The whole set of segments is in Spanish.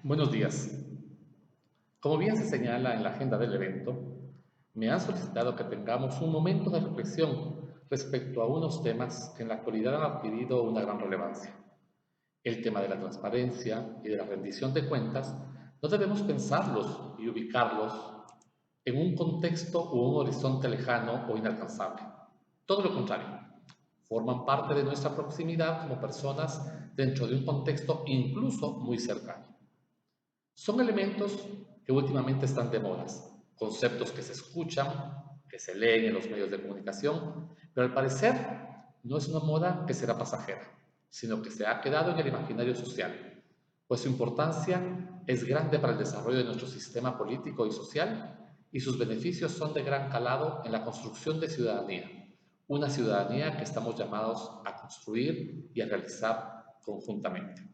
Buenos días. Como bien se señala en la agenda del evento, me han solicitado que tengamos un momento de reflexión respecto a unos temas que en la actualidad han adquirido una gran relevancia. El tema de la transparencia y de la rendición de cuentas no debemos pensarlos y ubicarlos en un contexto o un horizonte lejano o inalcanzable. Todo lo contrario, forman parte de nuestra proximidad como personas dentro de un contexto incluso muy cercano. Son elementos que últimamente están de modas, conceptos que se escuchan, que se leen en los medios de comunicación, pero al parecer no es una moda que será pasajera, sino que se ha quedado en el imaginario social, pues su importancia es grande para el desarrollo de nuestro sistema político y social y sus beneficios son de gran calado en la construcción de ciudadanía, una ciudadanía que estamos llamados a construir y a realizar conjuntamente.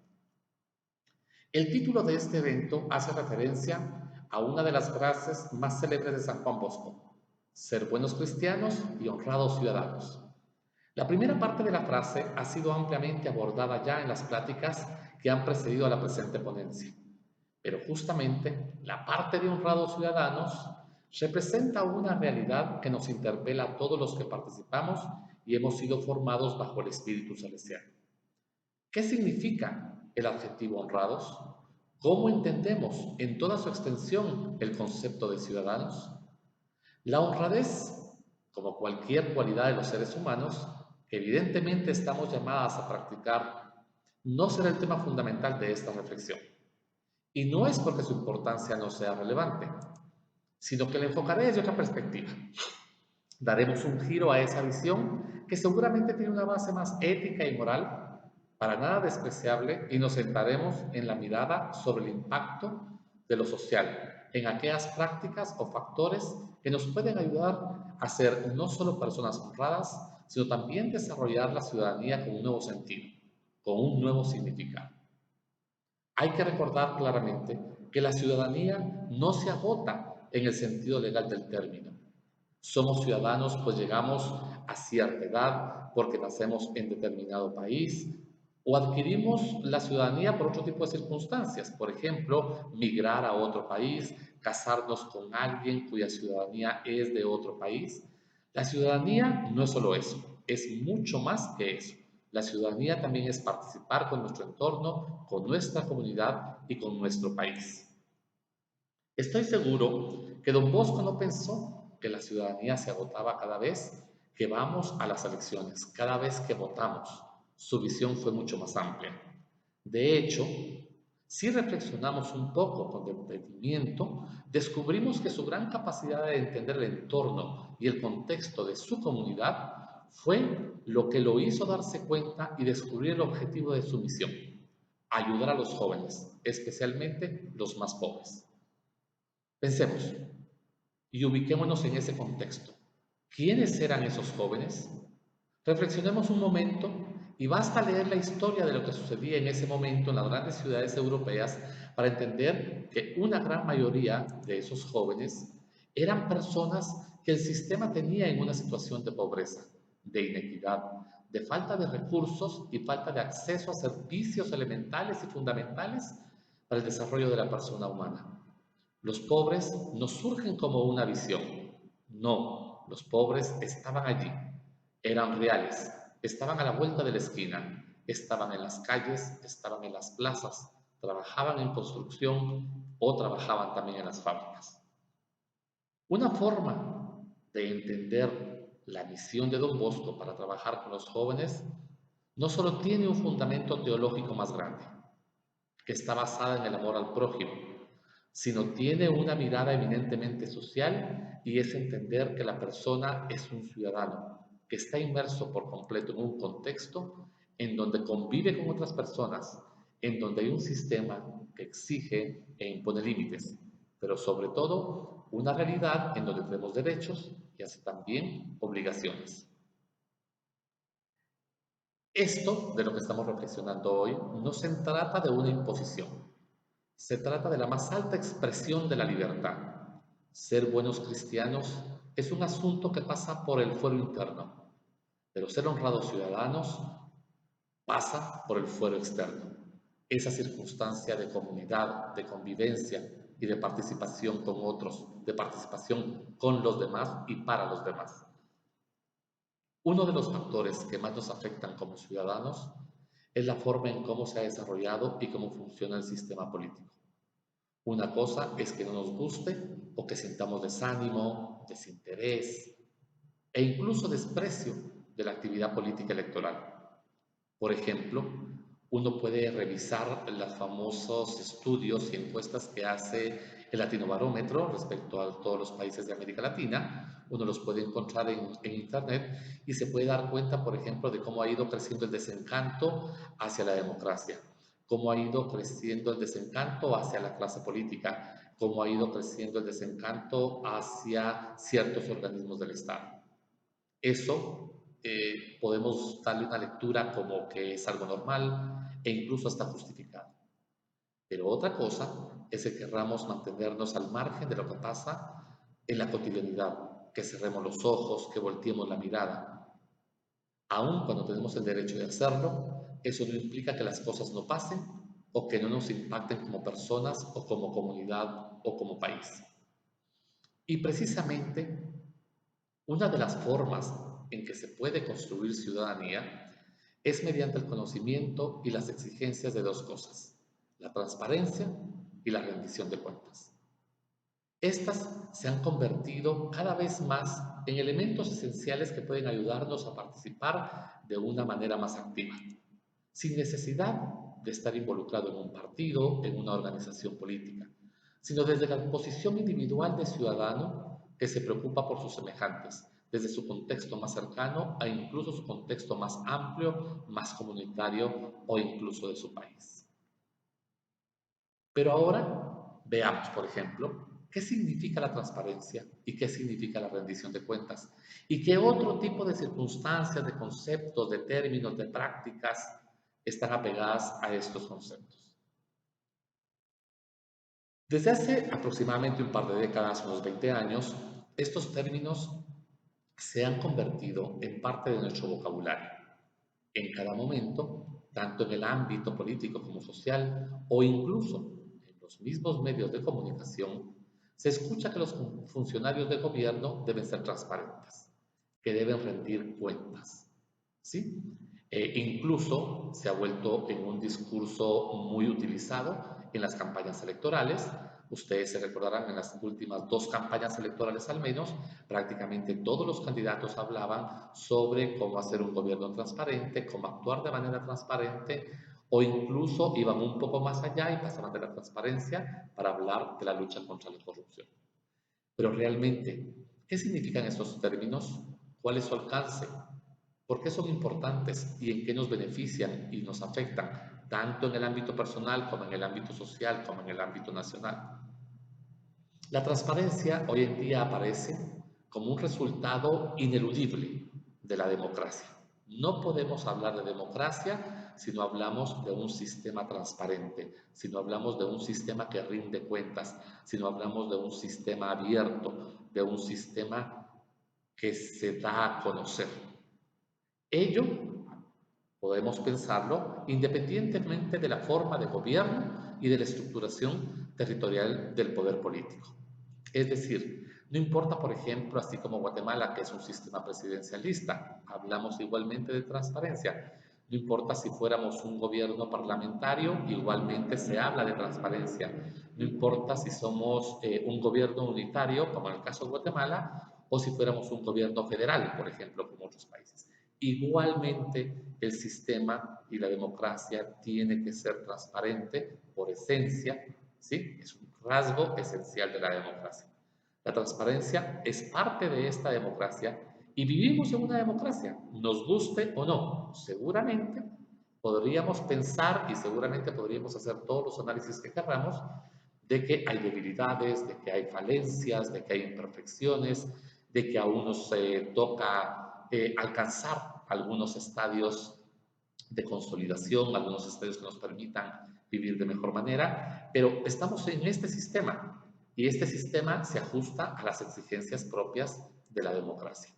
El título de este evento hace referencia a una de las frases más célebres de San Juan Bosco: ser buenos cristianos y honrados ciudadanos. La primera parte de la frase ha sido ampliamente abordada ya en las pláticas que han precedido a la presente ponencia, pero justamente la parte de honrados ciudadanos representa una realidad que nos interpela a todos los que participamos y hemos sido formados bajo el Espíritu Celestial. ¿Qué significa el adjetivo honrados? ¿Cómo entendemos en toda su extensión el concepto de ciudadanos? La honradez, como cualquier cualidad de los seres humanos, que evidentemente estamos llamadas a practicar, no será el tema fundamental de esta reflexión. Y no es porque su importancia no sea relevante, sino que la enfocaré desde otra perspectiva. Daremos un giro a esa visión que seguramente tiene una base más ética y moral, para nada despreciable, y nos centraremos en la mirada sobre el impacto de lo social, en aquellas prácticas o factores que nos pueden ayudar a ser no solo personas honradas, sino también desarrollar la ciudadanía con un nuevo sentido, con un nuevo significado. Hay que recordar claramente que la ciudadanía no se agota en el sentido legal del término. Somos ciudadanos pues llegamos a cierta edad porque nacemos en determinado país o adquirimos la ciudadanía por otro tipo de circunstancias, por ejemplo, migrar a otro país, casarnos con alguien cuya ciudadanía es de otro país. La ciudadanía no es solo eso, es mucho más que eso. La ciudadanía también es participar con nuestro entorno, con nuestra comunidad y con nuestro país. Estoy seguro que don Bosco no pensó que la ciudadanía se agotaba cada vez que vamos a las elecciones, cada vez que votamos. Su visión fue mucho más amplia. De hecho, si reflexionamos un poco con detenimiento, descubrimos que su gran capacidad de entender el entorno y el contexto de su comunidad fue lo que lo hizo darse cuenta y descubrir el objetivo de su misión: ayudar a los jóvenes, especialmente los más pobres. Pensemos y ubiquémonos en ese contexto. ¿Quiénes eran esos jóvenes? Reflexionemos un momento y basta leer la historia de lo que sucedía en ese momento en las grandes ciudades europeas para entender que una gran mayoría de esos jóvenes eran personas que el sistema tenía en una situación de pobreza, de inequidad, de falta de recursos y falta de acceso a servicios elementales y fundamentales para el desarrollo de la persona humana. Los pobres no surgen como una visión. No, los pobres estaban allí, eran reales, estaban a la vuelta de la esquina, estaban en las calles, estaban en las plazas, trabajaban en construcción o trabajaban también en las fábricas. Una forma de entender la misión de Don Bosco para trabajar con los jóvenes no solo tiene un fundamento teológico más grande, que está basada en el amor al prójimo, sino tiene una mirada eminentemente social y es entender que la persona es un ciudadano que está inmerso por completo en un contexto en donde convive con otras personas, en donde hay un sistema que exige e impone límites, pero sobre todo una realidad en donde tenemos derechos y así también obligaciones. Esto de lo que estamos reflexionando hoy no se trata de una imposición, se trata de la más alta expresión de la libertad. Ser buenos cristianos es un asunto que pasa por el fuero interno, pero ser honrados ciudadanos pasa por el fuero externo. esa circunstancia de comunidad, de convivencia y de participación con otros, de participación con los demás y para los demás. Uno de los factores que más nos afectan como ciudadanos es la forma en cómo se ha desarrollado y cómo funciona el sistema político. Una cosa es que no nos guste o que sintamos desánimo, desinterés e incluso desprecio de la actividad política electoral. Por ejemplo, uno puede revisar los famosos estudios y encuestas que hace el Latinobarómetro respecto a todos los países de América Latina. Uno los puede encontrar en Internet y se puede dar cuenta, por ejemplo, de cómo ha ido creciendo el desencanto hacia la democracia, cómo ha ido creciendo el desencanto hacia la clase política, cómo ha ido creciendo el desencanto hacia ciertos organismos del Estado. Eso podemos darle una lectura como que es algo normal e incluso hasta justificado. Pero otra cosa es que querramos mantenernos al margen de lo que pasa en la cotidianidad, que cerremos los ojos, que volteemos la mirada. Aun cuando tenemos el derecho de hacerlo, eso no implica que las cosas no pasen o que no nos impacten como personas o como comunidad o como país. Y precisamente una de las formas en que se puede construir ciudadanía es mediante el conocimiento y las exigencias de dos cosas, la transparencia y la rendición de cuentas. Estas se han convertido cada vez más en elementos esenciales que pueden ayudarnos a participar de una manera más activa, sin necesidad de estar involucrado en un partido, en una organización política, sino desde la posición individual de ciudadano que se preocupa por sus semejantes, desde su contexto más cercano a incluso su contexto más amplio, más comunitario o incluso de su país. Pero ahora veamos, por ejemplo, qué significa la transparencia y qué significa la rendición de cuentas y qué otro tipo de circunstancias, de conceptos, de términos, de prácticas están apegadas a estos conceptos. Desde hace aproximadamente un par de décadas, unos 20 años, estos términos se han convertido en parte de nuestro vocabulario. En cada momento, tanto en el ámbito político como social o incluso en los mismos medios de comunicación, se escucha que los funcionarios de gobierno deben ser transparentes, que deben rendir cuentas. ¿Sí? Incluso se ha vuelto en un discurso muy utilizado en las campañas electorales. Ustedes se recordarán en las últimas dos campañas electorales al menos, prácticamente todos los candidatos hablaban sobre cómo hacer un gobierno transparente, cómo actuar de manera transparente o incluso iban un poco más allá y pasaban de la transparencia para hablar de la lucha contra la corrupción. Pero realmente, ¿qué significan estos términos? ¿Cuál es su alcance? ¿Por qué son importantes y en qué nos benefician y nos afectan, tanto en el ámbito personal como en el ámbito social, como en el ámbito nacional? La transparencia hoy en día aparece como un resultado ineludible de la democracia. No podemos hablar de democracia si no hablamos de un sistema transparente, si no hablamos de un sistema que rinde cuentas, si no hablamos de un sistema abierto, de un sistema que se da a conocer. Ello podemos pensarlo independientemente de la forma de gobierno y de la estructuración territorial del poder político. Es decir, no importa, por ejemplo, así como Guatemala, que es un sistema presidencialista, hablamos igualmente de transparencia. No importa si fuéramos un gobierno parlamentario, igualmente se habla de transparencia. No importa si somos un gobierno unitario, como en el caso de Guatemala, o si fuéramos un gobierno federal, por ejemplo, como otros países. Igualmente, el sistema y la democracia tiene que ser transparente por esencia, ¿sí? Es un rasgo esencial de la democracia. La transparencia es parte de esta democracia y vivimos en una democracia, nos guste o no. Seguramente podríamos pensar y seguramente podríamos hacer todos los análisis que queramos de que hay debilidades, de que hay falencias, de que hay imperfecciones, de que aún nos toca alcanzar algunos estadios de consolidación, algunos estadios que nos permitan vivir de mejor manera, pero estamos en este sistema y este sistema se ajusta a las exigencias propias de la democracia.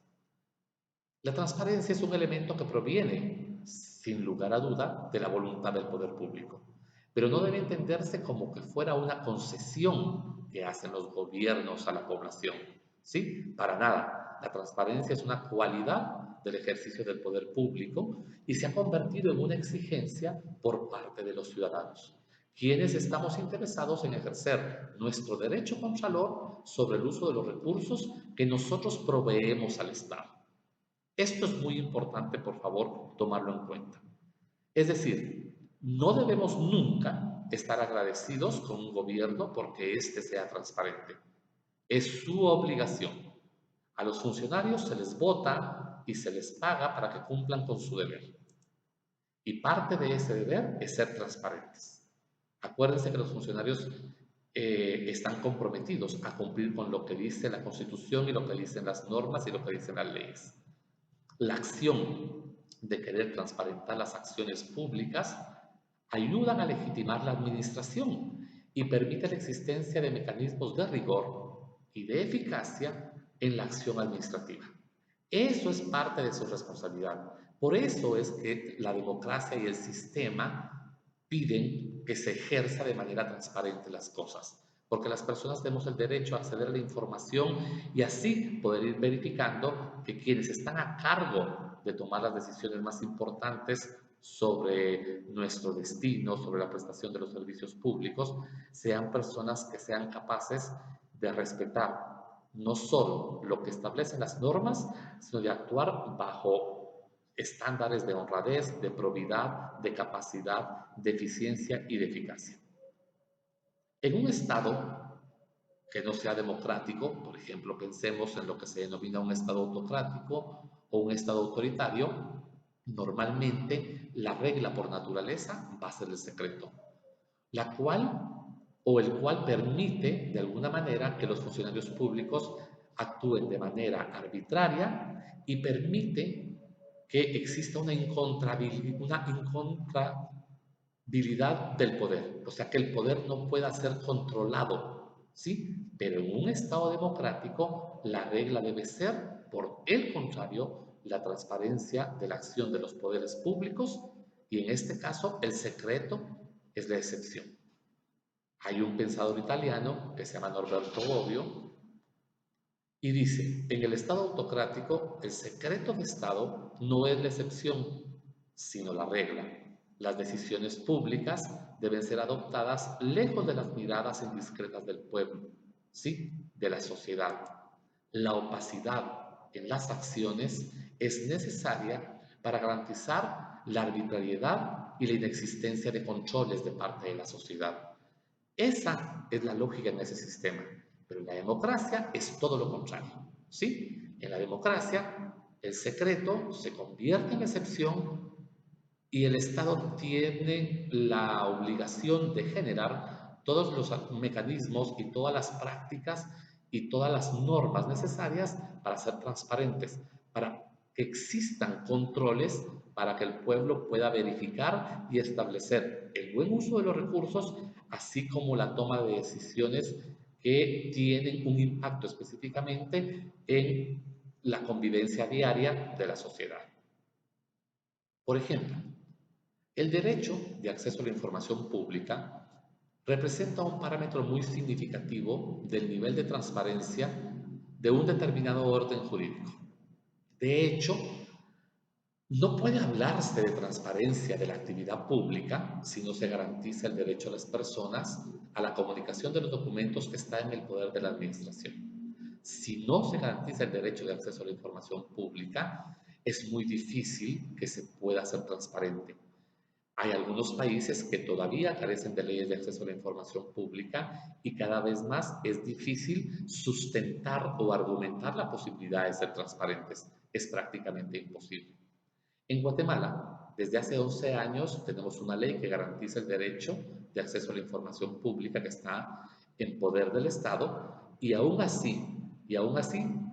La transparencia es un elemento que proviene, sin lugar a duda, de la voluntad del poder público. pero no debe entenderse como que fuera una concesión que hacen los gobiernos a la población. ¿Sí? Para nada. La transparencia es una cualidad del ejercicio del poder público y se ha convertido en una exigencia por parte de los ciudadanos, quienes estamos interesados en ejercer nuestro derecho contralor sobre el uso de los recursos que nosotros proveemos al Estado. Esto es muy importante, por favor, tomarlo en cuenta. Es decir, no debemos nunca estar agradecidos con un gobierno porque éste sea transparente. Es su obligación. A los funcionarios se les vota y se les paga para que cumplan con su deber. Y parte de ese deber es ser transparentes. Acuérdense que los funcionarios están comprometidos a cumplir con lo que dice la Constitución y lo que dicen las normas y lo que dicen las leyes. La acción de querer transparentar las acciones públicas ayudan a legitimar la administración y permite la existencia de mecanismos de rigor y de eficacia en la acción administrativa. Eso es parte de su responsabilidad. Por eso es que la democracia y el sistema piden que se ejerza de manera transparente las cosas, porque las personas tenemos el derecho a acceder a la información y así poder ir verificando que quienes están a cargo de tomar las decisiones más importantes sobre nuestro destino, sobre la prestación de los servicios públicos, sean personas que sean capaces de respetar no solo lo que establecen las normas, sino de actuar bajo estándares de honradez, de probidad, de capacidad, de eficiencia y de eficacia. En un Estado que no sea democrático, por ejemplo, pensemos en lo que se denomina un Estado autocrático o un Estado autoritario, normalmente la regla por naturaleza va a ser el secreto, la cual o el cual permite de alguna manera que los funcionarios públicos actúen de manera arbitraria y permite que exista una incontrabilidad del poder, o sea que el poder no pueda ser controlado, ¿sí? Pero en un Estado democrático la regla debe ser, por el contrario, la transparencia de la acción de los poderes públicos y en este caso el secreto es la excepción. Hay un pensador italiano que se llama Norberto Bobbio y dice, en el Estado autocrático el secreto de Estado no es la excepción, sino la regla. Las decisiones públicas deben ser adoptadas lejos de las miradas indiscretas del pueblo, ¿sí? De la sociedad. La opacidad en las acciones es necesaria para garantizar la arbitrariedad y la inexistencia de controles de parte de la sociedad. Esa es la lógica en ese sistema. Pero en la democracia es todo lo contrario. ¿Sí? En la democracia, el secreto se convierte en excepción y el Estado tiene la obligación de generar todos los mecanismos y todas las prácticas y todas las normas necesarias para ser transparentes, para que existan controles para que el pueblo pueda verificar y establecer el buen uso de los recursos, así como la toma de decisiones que tienen un impacto específicamente en la convivencia diaria de la sociedad. Por ejemplo, el derecho de acceso a la información pública representa un parámetro muy significativo del nivel de transparencia de un determinado orden jurídico. De hecho, no puede hablarse de transparencia de la actividad pública si no se garantiza el derecho a las personas a la comunicación de los documentos que están en el poder de la administración. Si no se garantiza el derecho de acceso a la información pública, es muy difícil que se pueda ser transparente. Hay algunos países que todavía carecen de leyes de acceso a la información pública y cada vez más es difícil sustentar o argumentar la posibilidad de ser transparentes. Es prácticamente imposible. En Guatemala, desde hace 11 años, tenemos una ley que garantiza el derecho de acceso a la información pública que está en poder del Estado y aún así,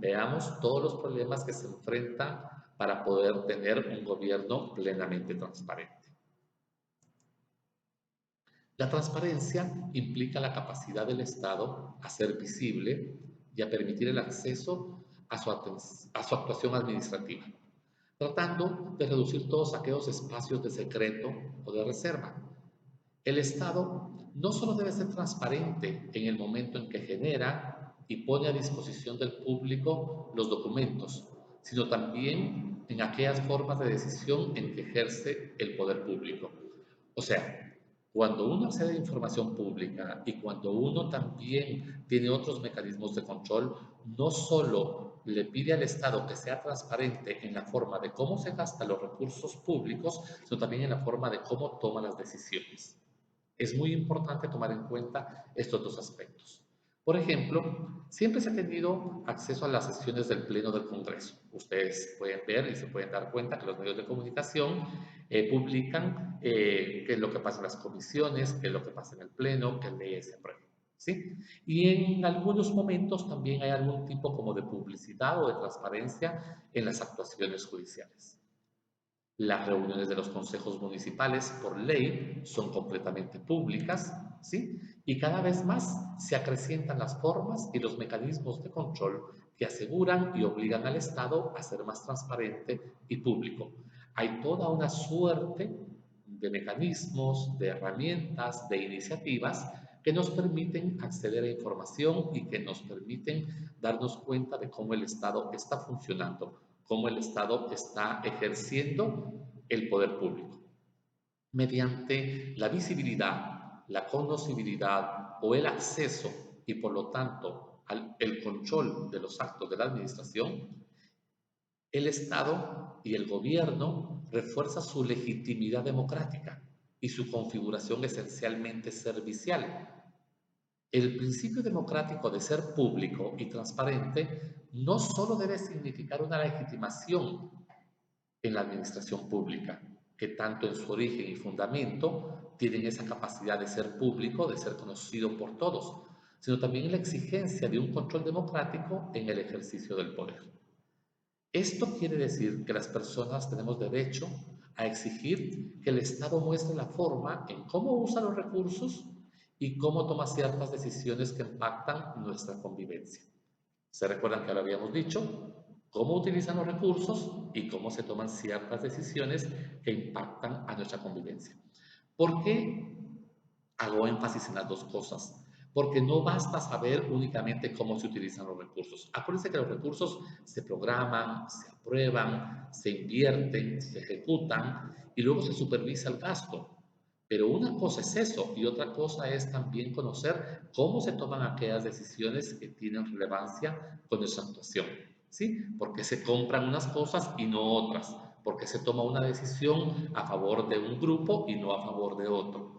veamos todos los problemas que se enfrentan para poder tener un gobierno plenamente transparente. La transparencia implica la capacidad del Estado a ser visible y a permitir el acceso a su actuación administrativa, tratando de reducir todos aquellos espacios de secreto o de reserva. El Estado no solo debe ser transparente en el momento en que genera y pone a disposición del público los documentos, sino también en aquellas formas de decisión en que ejerce el poder público. O sea, cuando uno accede a información pública y cuando uno también tiene otros mecanismos de control, no solo le pide al Estado que sea transparente en la forma de cómo se gastan los recursos públicos, sino también en la forma de cómo toma las decisiones. Es muy importante tomar en cuenta estos dos aspectos. Por ejemplo, siempre se ha tenido acceso a las sesiones del Pleno del Congreso. Ustedes pueden ver y se pueden dar cuenta que los medios de comunicación publican qué es lo que pasa en las comisiones, qué es lo que pasa en el Pleno, qué leyes se aprueban. ¿Sí? Y en algunos momentos también hay algún tipo como de publicidad o de transparencia en las actuaciones judiciales. Las reuniones de los consejos municipales, por ley, son completamente públicas, ¿sí? Y cada vez más se acrecientan las formas y los mecanismos de control que aseguran y obligan al Estado a ser más transparente y público. Hay toda una suerte de mecanismos, de herramientas, de iniciativas que nos permiten acceder a información y que nos permiten darnos cuenta de cómo el Estado está funcionando, cómo el Estado está ejerciendo el poder público. Mediante la visibilidad, la conocibilidad o el acceso y por lo tanto el control de los actos de la administración, el Estado y el gobierno refuerzan su legitimidad democrática y su configuración esencialmente servicial. El principio democrático de ser público y transparente no solo debe significar una legitimación en la administración pública, que tanto en su origen y fundamento tienen esa capacidad de ser público, de ser conocido por todos, sino también la exigencia de un control democrático en el ejercicio del poder. Esto quiere decir que las personas tenemos derecho a exigir que el Estado muestre la forma en cómo usa los recursos y cómo toma ciertas decisiones que impactan nuestra convivencia. ¿Se recuerdan que lo habíamos dicho? Cómo utilizan los recursos y cómo se toman ciertas decisiones que impactan a nuestra convivencia. ¿Por qué hago énfasis en las dos cosas? Porque no basta saber únicamente cómo se utilizan los recursos. Acuérdense que los recursos se programan, se aprueban, se invierten, se ejecutan y luego se supervisa el gasto. Pero una cosa es eso y otra cosa es también conocer cómo se toman aquellas decisiones que tienen relevancia con nuestra actuación. ¿Sí? Porque se compran unas cosas y no otras. Porque se toma una decisión a favor de un grupo y no a favor de otro.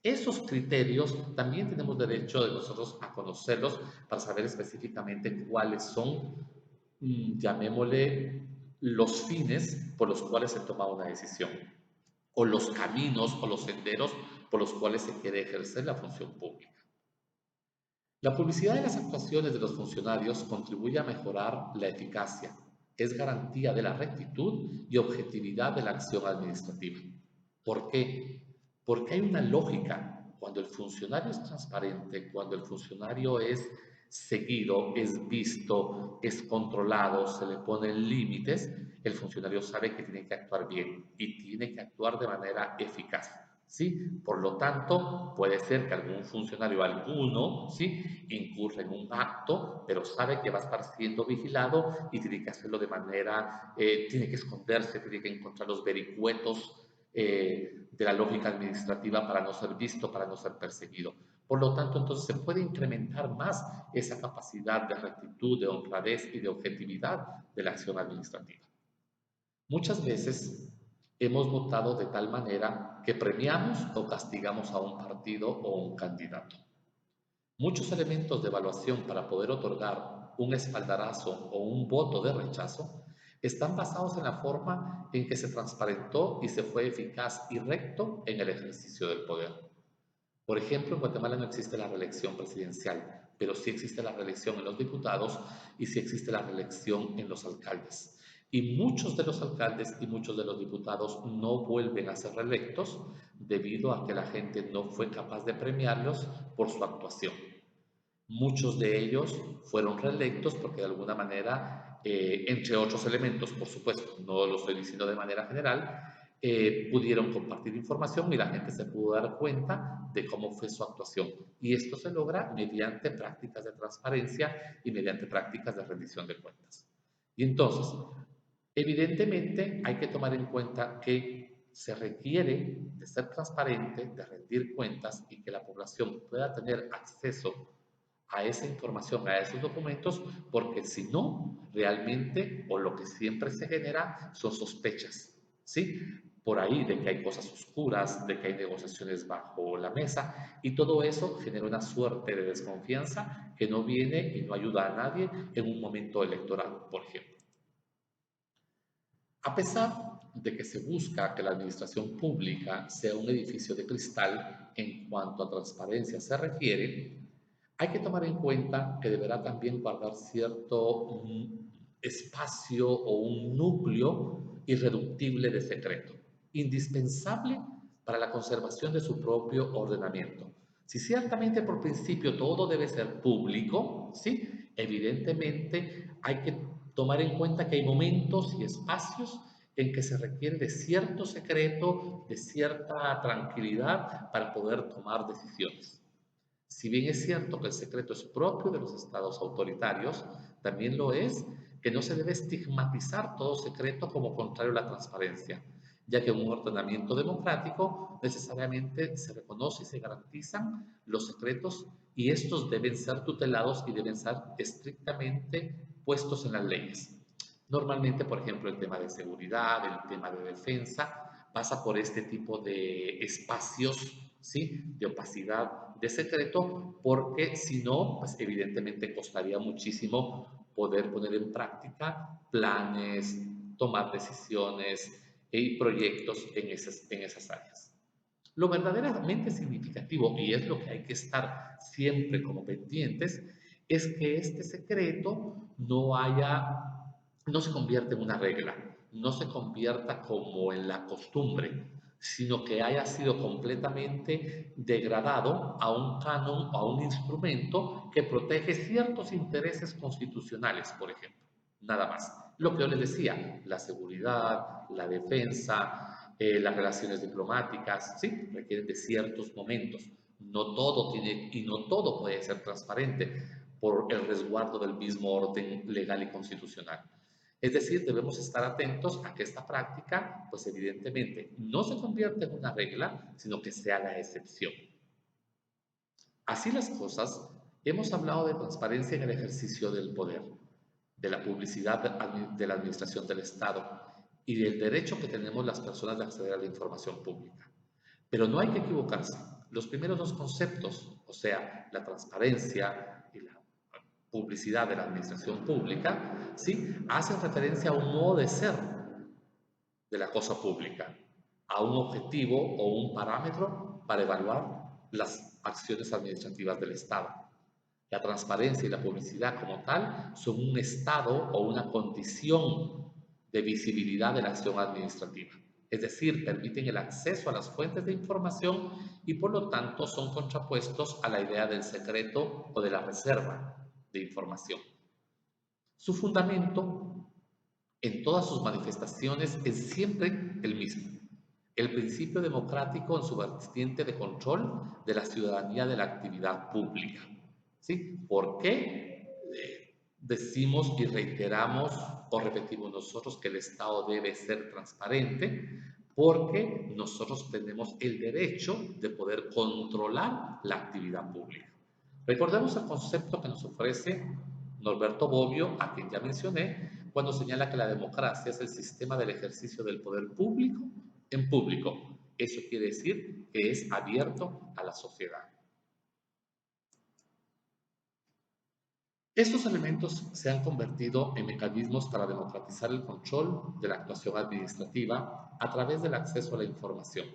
Esos criterios también tenemos derecho de nosotros a conocerlos para saber específicamente cuáles son, llamémosle, los fines por los cuales se toma una decisión, o los caminos o los senderos por los cuales se quiere ejercer la función pública. La publicidad de las actuaciones de los funcionarios contribuye a mejorar la eficacia, es garantía de la rectitud y objetividad de la acción administrativa. ¿Por qué? Porque hay una lógica. Cuando el funcionario es transparente, cuando el funcionario es seguido, es visto, es controlado, se le ponen límites, el funcionario sabe que tiene que actuar bien y tiene que actuar de manera eficaz. ¿Sí? Por lo tanto, puede ser que algún funcionario, alguno, ¿sí? Incurre en un acto, pero sabe que va a estar siendo vigilado y tiene que hacerlo de manera, tiene que esconderse, tiene que encontrar los vericuetos de la lógica administrativa para no ser visto, para no ser perseguido. Por lo tanto, entonces se puede incrementar más esa capacidad de rectitud, de honradez y de objetividad de la acción administrativa. Muchas veces hemos votado de tal manera que premiamos o castigamos a un partido o un candidato. Muchos elementos de evaluación para poder otorgar un espaldarazo o un voto de rechazo están basados en la forma en que se transparentó y se fue eficaz y recto en el ejercicio del poder. Por ejemplo, en Guatemala no existe la reelección presidencial, pero sí existe la reelección en los diputados y sí existe la reelección en los alcaldes. Y muchos de los alcaldes y muchos de los diputados no vuelven a ser reelectos debido a que la gente no fue capaz de premiarlos por su actuación. Muchos de ellos fueron reelectos porque de alguna manera, entre otros elementos, por supuesto, no lo estoy diciendo de manera general, pudieron compartir información y la gente se pudo dar cuenta de cómo fue su actuación. Y esto se logra mediante prácticas de transparencia y mediante prácticas de rendición de cuentas. Y entonces, evidentemente hay que tomar en cuenta que se requiere de ser transparente, de rendir cuentas y que la población pueda tener acceso a esa información, a esos documentos, porque si no, realmente, o lo que siempre se genera, son sospechas, ¿sí? Por ahí de que hay cosas oscuras, de que hay negociaciones bajo la mesa, y todo eso genera una suerte de desconfianza que no viene y no ayuda a nadie en un momento electoral, por ejemplo. A pesar de que se busca que la administración pública sea un edificio de cristal en cuanto a transparencia se refiere, hay que tomar en cuenta que deberá también guardar cierto espacio o un núcleo irreductible de secreto, indispensable para la conservación de su propio ordenamiento. Si ciertamente por principio todo debe ser público, ¿sí? Evidentemente hay que tomar en cuenta que hay momentos y espacios en que se requiere de cierto secreto, de cierta tranquilidad para poder tomar decisiones. Si bien es cierto que el secreto es propio de los estados autoritarios, también lo es que no se debe estigmatizar todo secreto como contrario a la transparencia, ya que en un ordenamiento democrático necesariamente se reconoce y se garantizan los secretos y estos deben ser tutelados y deben ser estrictamente puestos en las leyes. Normalmente, por ejemplo, el tema de seguridad, el tema de defensa, pasa por este tipo de espacios, ¿sí? De opacidad, de secreto, porque si no, pues evidentemente costaría muchísimo poder poner en práctica planes, tomar decisiones y proyectos en esas áreas. Lo verdaderamente significativo, y es lo que hay que estar siempre como pendientes, es que este secreto no se convierta en una regla, no se convierta como en la costumbre, sino que haya sido completamente degradado a un canon o a un instrumento que protege ciertos intereses constitucionales, por ejemplo. Nada más. Lo que yo les decía, la seguridad, la defensa, las relaciones diplomáticas, sí, requieren de ciertos momentos. No todo tiene y no todo puede ser transparente por el resguardo del mismo orden legal y constitucional. Es decir, debemos estar atentos a que esta práctica, pues evidentemente, no se convierta en una regla, sino que sea la excepción. Así las cosas, hemos hablado de transparencia en el ejercicio del poder, de la publicidad de la administración del Estado y del derecho que tenemos las personas de acceder a la información pública. Pero no hay que equivocarse. Los primeros dos conceptos, o sea, la transparencia y la publicidad de la administración pública, ¿sí? Hacen referencia a un modo de ser de la cosa pública, a un objetivo o un parámetro para evaluar las acciones administrativas del Estado. La transparencia y la publicidad como tal son un estado o una condición de visibilidad de la acción administrativa. Es decir, permiten el acceso a las fuentes de información y por lo tanto son contrapuestos a la idea del secreto o de la reserva de información. Su fundamento en todas sus manifestaciones es siempre el mismo. El principio democrático en su vertiente de control de la ciudadanía de la actividad pública. ¿Sí? ¿Por qué decimos y reiteramos o repetimos nosotros que el Estado debe ser transparente? Porque nosotros tenemos el derecho de poder controlar la actividad pública. Recordemos el concepto que nos ofrece Norberto Bobbio, a quien ya mencioné, cuando señala que la democracia es el sistema del ejercicio del poder público en público. Eso quiere decir que es abierto a la sociedad. Estos elementos se han convertido en mecanismos para democratizar el control de la actuación administrativa a través del acceso a la información,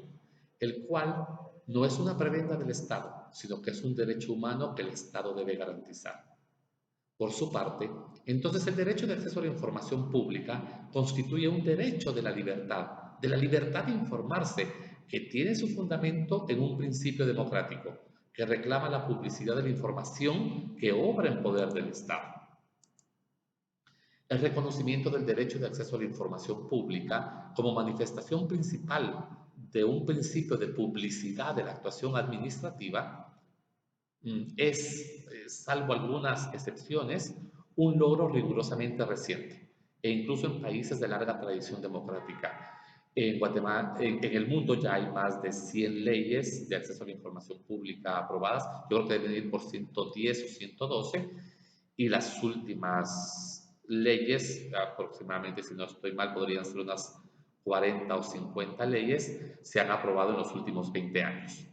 el cual no es una prebenda del Estado, sino que es un derecho humano que el Estado debe garantizar. Por su parte, entonces el derecho de acceso a la información pública constituye un derecho de la libertad de informarse, que tiene su fundamento en un principio democrático, que reclama la publicidad de la información que obra en poder del Estado. el reconocimiento del derecho de acceso a la información pública como manifestación principal de un principio de publicidad de la actuación administrativa es, salvo algunas excepciones, un logro rigurosamente reciente, e incluso en países de larga tradición democrática. En Guatemala, en el mundo ya hay más de 100 leyes de acceso a la información pública aprobadas. Yo creo que deben ir por 110 o 112, y las últimas leyes, aproximadamente, si no estoy mal, podrían ser unas 40 o 50 leyes, se han aprobado en los últimos 20 años.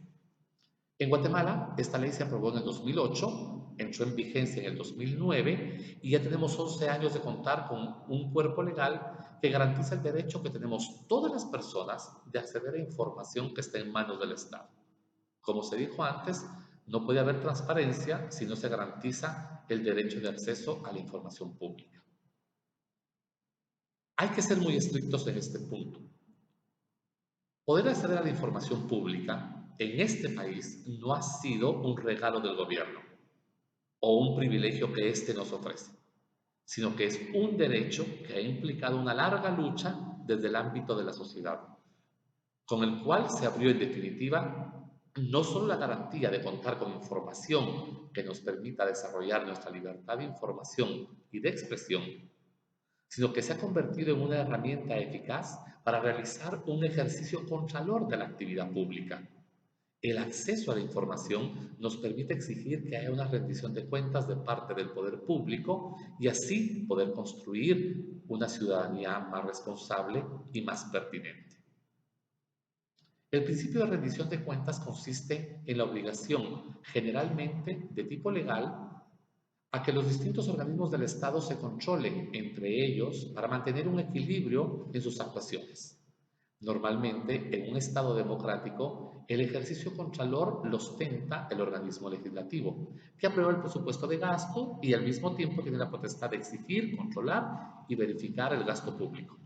En Guatemala, esta ley se aprobó en el 2008, entró en vigencia en el 2009 y ya tenemos 11 años de contar con un cuerpo legal que garantiza el derecho que tenemos todas las personas de acceder a información que esté en manos del Estado. Como se dijo antes, no puede haber transparencia si no se garantiza el derecho de acceso a la información pública. Hay que ser muy estrictos en este punto. Poder acceder a la información pública en este país no ha sido un regalo del gobierno o un privilegio que éste nos ofrece, sino que es un derecho que ha implicado una larga lucha desde el ámbito de la sociedad, con el cual se abrió en definitiva no solo la garantía de contar con información que nos permita desarrollar nuestra libertad de información y de expresión, sino que se ha convertido en una herramienta eficaz para realizar un ejercicio contralor de la actividad pública. El acceso a la información nos permite exigir que haya una rendición de cuentas de parte del poder público y así poder construir una ciudadanía más responsable y más pertinente. El principio de rendición de cuentas consiste en la obligación, generalmente de tipo legal, a que los distintos organismos del Estado se controlen entre ellos para mantener un equilibrio en sus actuaciones. Normalmente, en un Estado democrático, el ejercicio contralor lo ostenta el organismo legislativo, que aprueba el presupuesto de gasto y al mismo tiempo tiene la potestad de exigir, controlar y verificar el gasto público.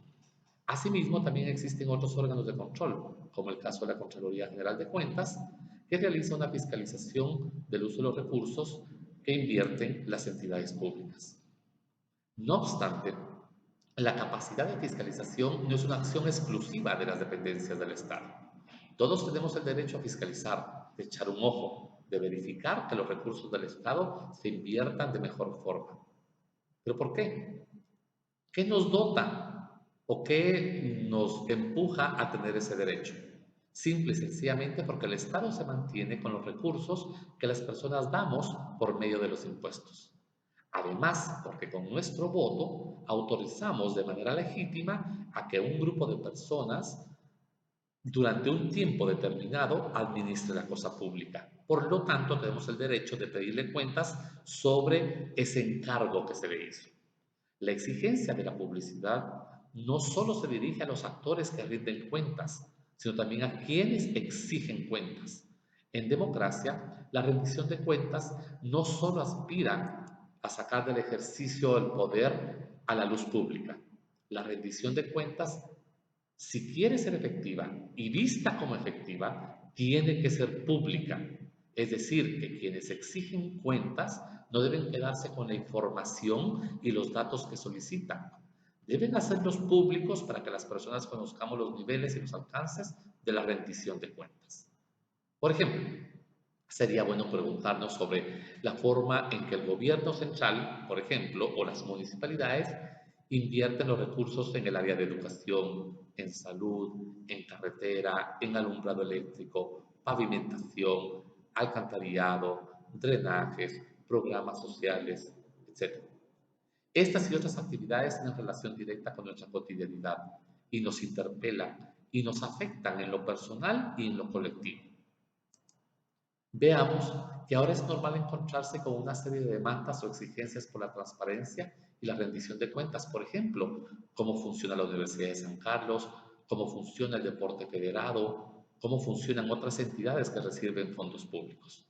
Asimismo, también existen otros órganos de control, como el caso de la Contraloría General de Cuentas, que realiza una fiscalización del uso de los recursos que invierten las entidades públicas. No obstante, la capacidad de fiscalización no es una acción exclusiva de las dependencias del Estado. Todos tenemos el derecho a fiscalizar, de echar un ojo, de verificar que los recursos del Estado se inviertan de mejor forma. ¿Pero por qué? ¿Qué nos dota o qué nos empuja a tener ese derecho? Simple y sencillamente porque el Estado se mantiene con los recursos que las personas damos por medio de los impuestos. Además, porque con nuestro voto autorizamos de manera legítima a que un grupo de personas durante un tiempo determinado administre la cosa pública. Por lo tanto, tenemos el derecho de pedirle cuentas sobre ese encargo que se le hizo. La exigencia de la publicidad no solo se dirige a los actores que rinden cuentas, sino también a quienes exigen cuentas. En democracia, la rendición de cuentas no solo aspira a sacar del ejercicio del poder a la luz pública. La rendición de cuentas, si quiere ser efectiva y vista como efectiva, tiene que ser pública. Es decir, que quienes exigen cuentas no deben quedarse con la información y los datos que solicitan. Deben hacerlos públicos para que las personas conozcamos los niveles y los alcances de la rendición de cuentas. Por ejemplo, sería bueno preguntarnos sobre la forma en que el gobierno central, por ejemplo, o las municipalidades invierten los recursos en el área de educación, en salud, en carretera, en alumbrado eléctrico, pavimentación, alcantarillado, drenajes, programas sociales, etc. Estas y otras actividades tienen relación directa con nuestra cotidianidad y nos interpelan y nos afectan en lo personal y en lo colectivo. Veamos que ahora es normal encontrarse con una serie de demandas o exigencias por la transparencia y la rendición de cuentas. Por ejemplo, cómo funciona la Universidad de San Carlos, cómo funciona el deporte federado, cómo funcionan otras entidades que reciben fondos públicos.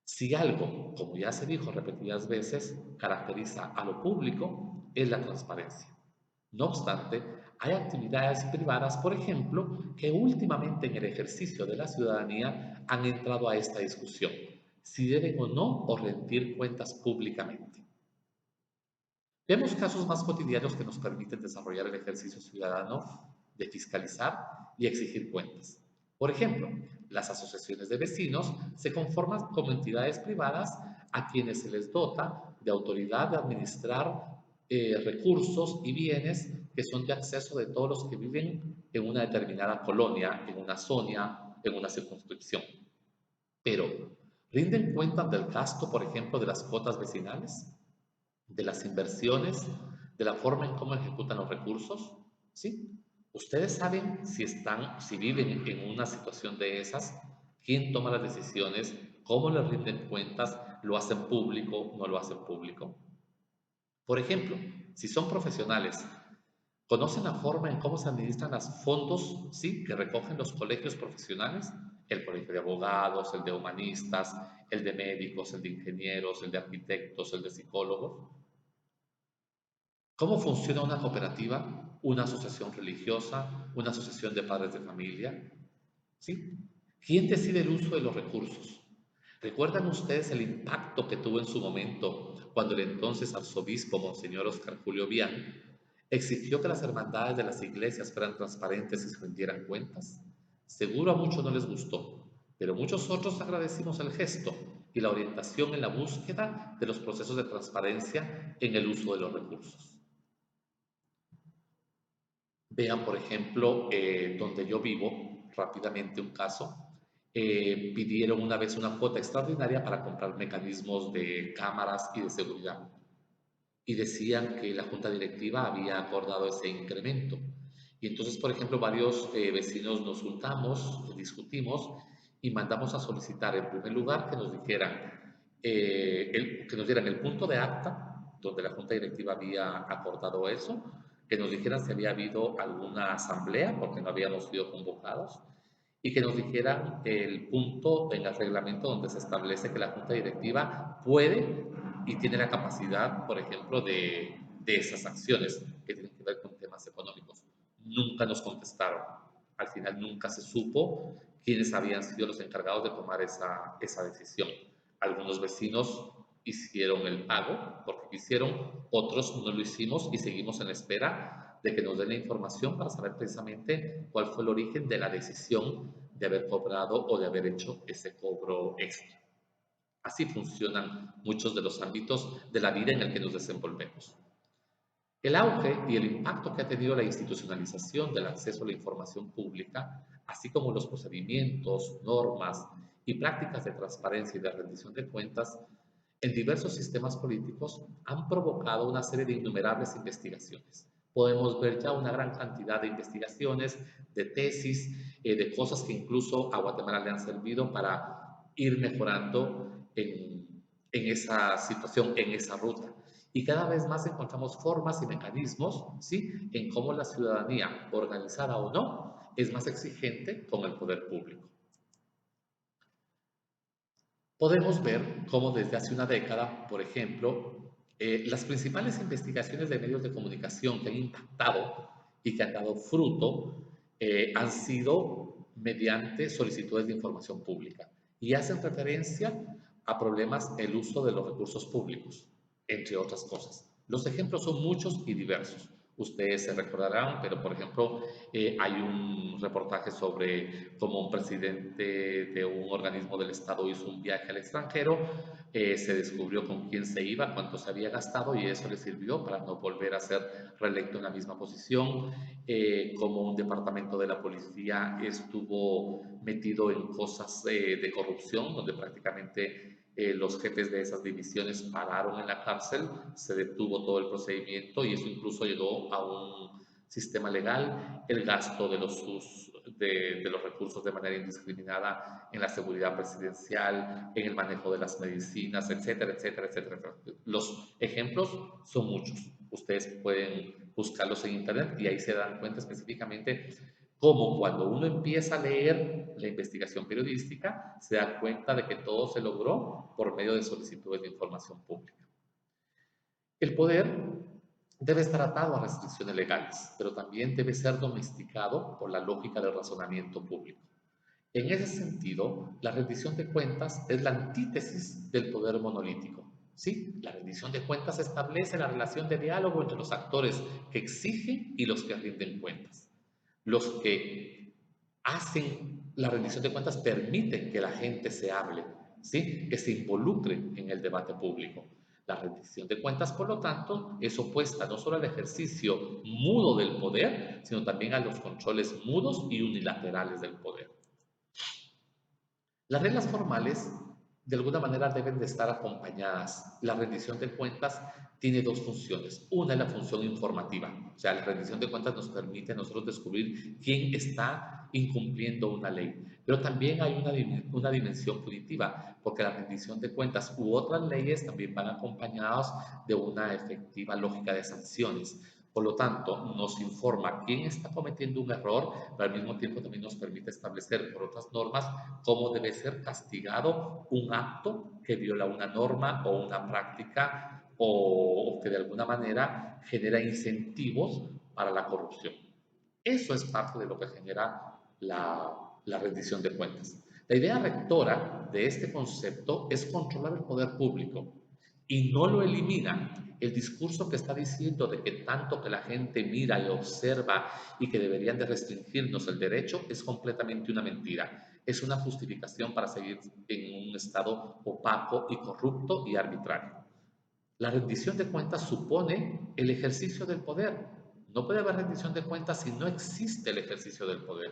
Si algo, como ya se dijo repetidas veces, caracteriza a lo público, es la transparencia. No obstante, hay actividades privadas, por ejemplo, que últimamente en el ejercicio de la ciudadanía han entrado a esta discusión, si deben o no rendir cuentas públicamente. Vemos casos más cotidianos que nos permiten desarrollar el ejercicio ciudadano de fiscalizar y exigir cuentas. Por ejemplo, las asociaciones de vecinos se conforman como entidades privadas a quienes se les dota de autoridad de administrar recursos y bienes que son de acceso de todos los que viven en una determinada colonia, en una zona, en una circunscripción. Pero, ¿rinden cuentas del gasto, por ejemplo, de las cuotas vecinales? ¿De las inversiones? ¿De la forma en cómo ejecutan los recursos? ¿Sí? Ustedes saben si viven en una situación de esas, quién toma las decisiones, cómo les rinden cuentas, lo hacen público, no lo hacen público. Por ejemplo, si son profesionales, ¿conocen la forma en cómo se administran los fondos, sí, que recogen los colegios profesionales? El colegio de abogados, el de humanistas, el de médicos, el de ingenieros, el de arquitectos, el de psicólogos. ¿Cómo funciona una cooperativa, una asociación religiosa, una asociación de padres de familia? ¿Sí? ¿Quién decide el uso de los recursos? ¿Recuerdan ustedes el impacto que tuvo en su momento cuando el entonces arzobispo Monseñor Oscar Julio Bian exigió que las hermandades de las iglesias fueran transparentes y se rindieran cuentas? Seguro a muchos no les gustó, pero muchos otros agradecimos el gesto y la orientación en la búsqueda de los procesos de transparencia en el uso de los recursos. Vean, por ejemplo, donde yo vivo, rápidamente un caso, pidieron una vez una cuota extraordinaria para comprar mecanismos de cámaras y de seguridad. Y decían que la junta directiva había acordado ese incremento. Y entonces, por ejemplo, varios vecinos nos juntamos, discutimos y mandamos a solicitar, en primer lugar, que nos dijeran, que nos dieran el punto de acta donde la junta directiva había acordado eso, que nos dijeran si había habido alguna asamblea, porque no habíamos sido convocados, y que nos dijeran el punto en el reglamento donde se establece que la junta directiva puede y tiene la capacidad, por ejemplo, de esas acciones que tienen que ver con temas económicos. Nunca nos contestaron. Al final nunca se supo quiénes habían sido los encargados de tomar esa decisión. Algunos vecinos hicieron el pago porque quisieron, otros no lo hicimos y seguimos en la espera de que nos den la información para saber precisamente cuál fue el origen de la decisión de haber cobrado o de haber hecho ese cobro extra. Así funcionan muchos de los ámbitos de la vida en el que nos desenvolvemos. El auge y el impacto que ha tenido la institucionalización del acceso a la información pública, así como los procedimientos, normas y prácticas de transparencia y de rendición de cuentas en diversos sistemas políticos han provocado una serie de innumerables investigaciones. Podemos ver ya una gran cantidad de investigaciones, de tesis, de cosas que incluso a Guatemala le han servido para ir mejorando en esa situación, en esa ruta. Y cada vez más encontramos formas y mecanismos, ¿sí?, en cómo la ciudadanía, organizada o no, es más exigente con el poder público. Podemos ver cómo desde hace una década, por ejemplo, las principales investigaciones de medios de comunicación que han impactado y que han dado fruto han sido mediante solicitudes de información pública y hacen referencia a problemas el uso de los recursos públicos, entre otras cosas. Los ejemplos son muchos y diversos. Ustedes se recordarán, pero por ejemplo, hay un reportaje sobre cómo un presidente de un organismo del Estado hizo un viaje al extranjero, se descubrió con quién se iba, cuánto se había gastado y eso le sirvió para no volver a ser reelecto en la misma posición, como un departamento de la policía estuvo metido en cosas de corrupción, donde prácticamente los jefes de esas divisiones pararon en la cárcel, se detuvo todo el procedimiento y eso incluso llegó a un sistema legal, el gasto de los recursos de manera indiscriminada en la seguridad presidencial, en el manejo de las medicinas, etcétera, etcétera, etcétera. Los ejemplos son muchos. Ustedes pueden buscarlos en internet y ahí se dan cuenta específicamente cómo cuando uno empieza a leer la investigación periodística se da cuenta de que todo se logró por medio de solicitudes de información pública. El poder debe estar atado a restricciones legales, pero también debe ser domesticado por la lógica del razonamiento público. En ese sentido, la rendición de cuentas es la antítesis del poder monolítico. ¿sí? La rendición de cuentas establece la relación de diálogo entre los actores que exigen y los que rinden cuentas. Los que hacen la rendición de cuentas permiten que la gente se hable, ¿sí? Que se involucre en el debate público. La rendición de cuentas, por lo tanto, es opuesta no solo al ejercicio mudo del poder, sino también a los controles mudos y unilaterales del poder. Las reglas formales, de alguna manera, deben de estar acompañadas. La rendición de cuentas tiene dos funciones. Una es la función informativa, o sea, la rendición de cuentas nos permite a nosotros descubrir quién está incumpliendo una ley. Pero también hay una dimensión punitiva, porque la rendición de cuentas u otras leyes también van acompañadas de una efectiva lógica de sanciones. Por lo tanto, nos informa quién está cometiendo un error, pero al mismo tiempo también nos permite establecer por otras normas cómo debe ser castigado un acto que viola una norma o una práctica o que de alguna manera genera incentivos para la corrupción. Eso es parte de lo que genera la rendición de cuentas. La idea rectora de este concepto es controlar el poder público y no lo elimina. El discurso que está diciendo de que tanto que la gente mira y observa y que deberían de restringirnos el derecho es completamente una mentira. Es una justificación para seguir en un estado opaco y corrupto y arbitrario. La rendición de cuentas supone el ejercicio del poder. No puede haber rendición de cuentas si no existe el ejercicio del poder.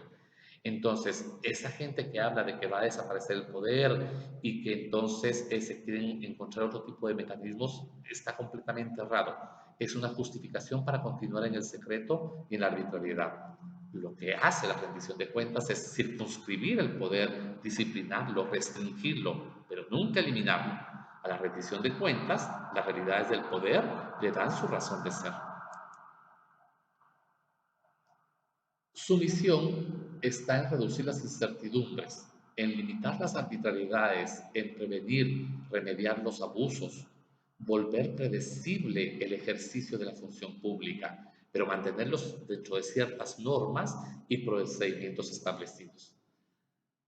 Entonces, esa gente que habla de que va a desaparecer el poder y que entonces se quieren encontrar otro tipo de mecanismos, está completamente errado. Es una justificación para continuar en el secreto y en la arbitrariedad. Lo que hace la rendición de cuentas es circunscribir el poder, disciplinarlo, restringirlo, pero nunca eliminarlo. A la rendición de cuentas, las realidades del poder le dan su razón de ser. Su misión está en reducir las incertidumbres, en limitar las arbitrariedades, en prevenir, remediar los abusos, volver predecible el ejercicio de la función pública, pero mantenerlos dentro de ciertas normas y procedimientos establecidos.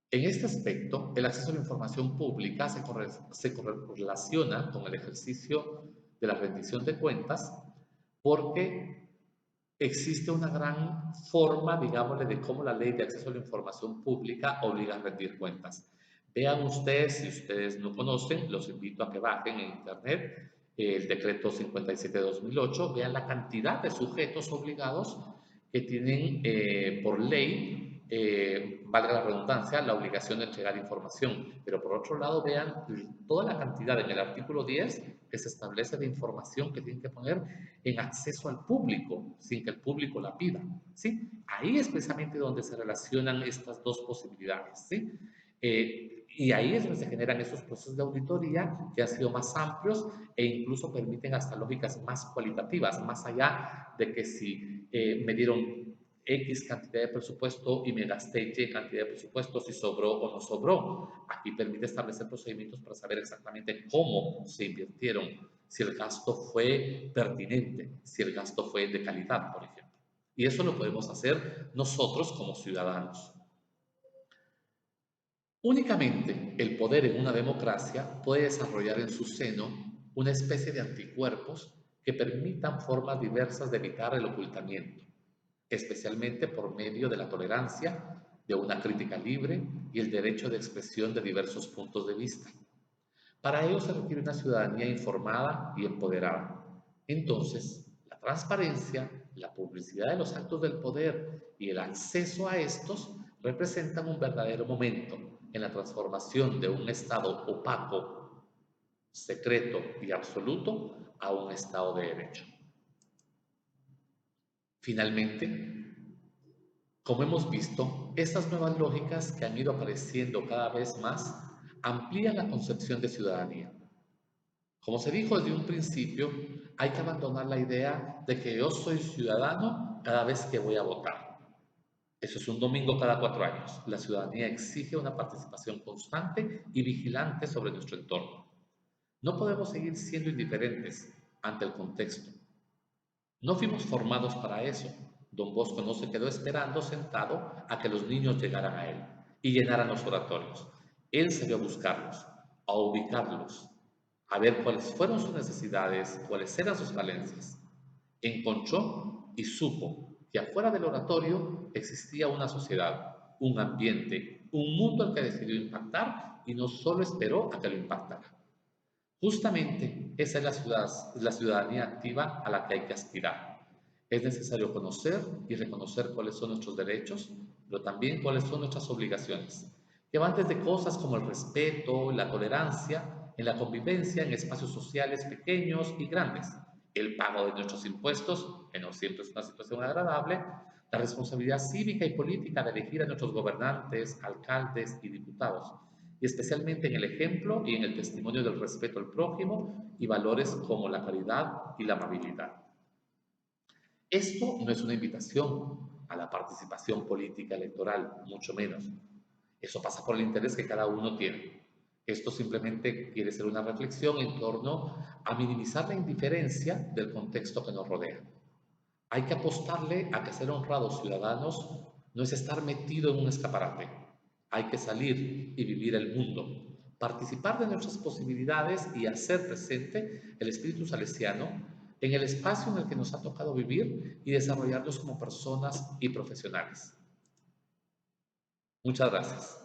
En este aspecto, el acceso a la información pública se correlaciona con el ejercicio de la rendición de cuentas porque existe una gran forma, digámosle, de cómo la ley de acceso a la información pública obliga a rendir cuentas. Vean ustedes, si ustedes no conocen, los invito a que bajen en internet el decreto 57/2008, vean la cantidad de sujetos obligados que tienen por ley, valga la redundancia, la obligación de entregar información. Pero por otro lado, vean toda la cantidad en el artículo 10 que se establece de información que tienen que poner en acceso al público, sin que el público la pida, ¿sí? Ahí es precisamente donde se relacionan estas dos posibilidades, ¿sí? Y ahí es donde se generan esos procesos de auditoría que han sido más amplios e incluso permiten hasta lógicas más cualitativas, más allá de que si me dieron X cantidad de presupuesto y me gasté Y cantidad de presupuesto, si sobró o no sobró. Aquí permite establecer procedimientos para saber exactamente cómo se invirtieron, si el gasto fue pertinente, si el gasto fue de calidad, por ejemplo. Y eso lo podemos hacer nosotros como ciudadanos. Únicamente el poder en una democracia puede desarrollar en su seno una especie de anticuerpos que permitan formas diversas de evitar el ocultamiento, especialmente por medio de la tolerancia, de una crítica libre y el derecho de expresión de diversos puntos de vista. Para ello se requiere una ciudadanía informada y empoderada. Entonces, la transparencia, la publicidad de los actos del poder y el acceso a estos representan un verdadero momento en la transformación de un Estado opaco, secreto y absoluto a un Estado de derecho. Finalmente, como hemos visto, estas nuevas lógicas que han ido apareciendo cada vez más amplían la concepción de ciudadanía. Como se dijo desde un principio, hay que abandonar la idea de que yo soy ciudadano cada vez que voy a votar. Eso es un domingo cada 4 años. La ciudadanía exige una participación constante y vigilante sobre nuestro entorno. No podemos seguir siendo indiferentes ante el contexto. No fuimos formados para eso. Don Bosco no se quedó esperando sentado a que los niños llegaran a él y llenaran los oratorios. Él salió a buscarlos, a ubicarlos, a ver cuáles fueron sus necesidades, cuáles eran sus falencias. Encontró y supo que afuera del oratorio existía una sociedad, un ambiente, un mundo al que decidió impactar y no solo esperó a que lo impactara. Justamente esa es la ciudadanía activa a la que hay que aspirar. Es necesario conocer y reconocer cuáles son nuestros derechos, pero también cuáles son nuestras obligaciones, que van desde cosas como el respeto, la tolerancia, en la convivencia en espacios sociales pequeños y grandes, el pago de nuestros impuestos, que no siempre es una situación agradable, la responsabilidad cívica y política de elegir a nuestros gobernantes, alcaldes y diputados, y especialmente en el ejemplo y en el testimonio del respeto al prójimo y valores como la caridad y la amabilidad. Esto no es una invitación a la participación política electoral, mucho menos. Eso pasa por el interés que cada uno tiene. Esto simplemente quiere ser una reflexión en torno a minimizar la indiferencia del contexto que nos rodea. Hay que apostarle a que ser honrados ciudadanos no es estar metido en un escaparate. Hay que salir y vivir el mundo, participar de nuestras posibilidades y hacer presente el espíritu salesiano en el espacio en el que nos ha tocado vivir y desarrollarnos como personas y profesionales. Muchas gracias.